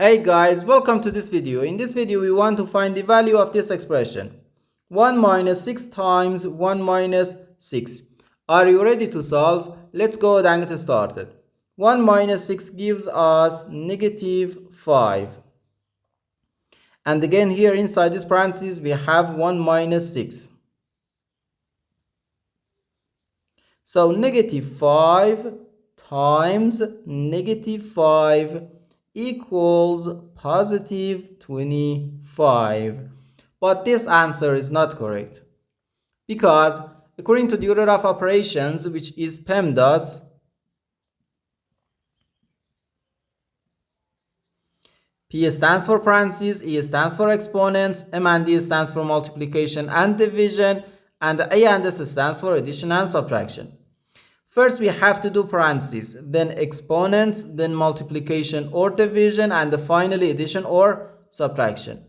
Hey guys, welcome to this video. In this video, we want to find the value of this expression. 1 minus 6 times 1 minus 6. Are you ready to solve? Let's go ahead and get started. 1 minus 6 gives us negative 5. And again here inside this parentheses, we have 1 minus 6. So negative 5 times negative 5 equals positive 25. But this answer is not correct, because according to the order of operations, which is PEMDAS, P stands for parentheses, E stands for exponents, M and D stands for multiplication and division, and A and S stands for addition and subtraction. First, we have to do parentheses, then exponents, then multiplication or division, and finally addition or subtraction.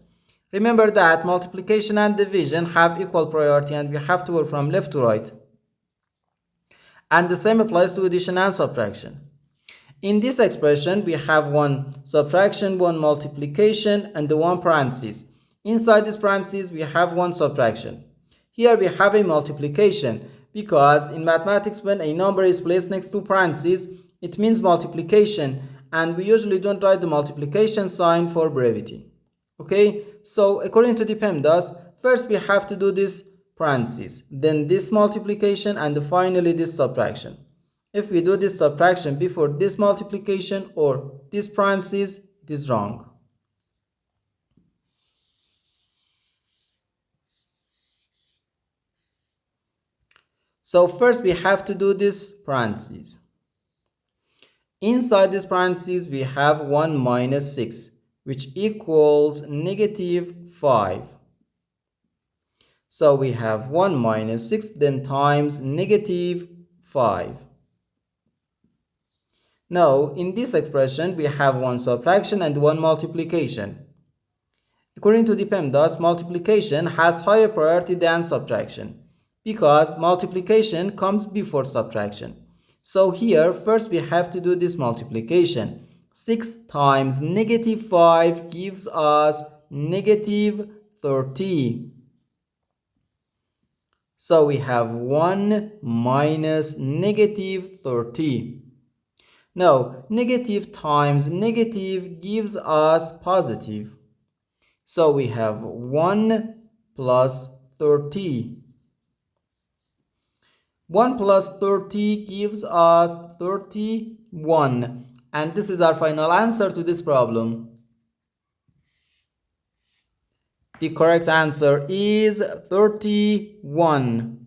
Remember that multiplication and division have equal priority and we have to work from left to right. And the same applies to addition and subtraction. In this expression, we have one subtraction, one multiplication, and the one parentheses. Inside this parentheses, we have one subtraction. Here we have a multiplication, because in mathematics, when a number is placed next to parentheses, it means multiplication, and we usually don't write the multiplication sign for brevity. Okay, so according to the PEMDAS, first we have to do this parentheses, then this multiplication, and finally this subtraction. If we do this subtraction before this multiplication or this parentheses, it is wrong. So first we have to do this parentheses. Inside this parentheses, we have 1 minus 6, which equals negative 5. So we have 1 minus 6, then times negative 5. Now, in this expression, we have one subtraction and one multiplication. According to the PEMDAS, multiplication has higher priority than subtraction, because multiplication comes before subtraction. So here, first we have to do this multiplication. 6 times negative 5 gives us negative 30. So we have 1 minus negative 30. Now, negative times negative gives us positive. So we have 1 plus 30. 1 plus 30 gives us 31. And this is our final answer to this problem. The correct answer is 31.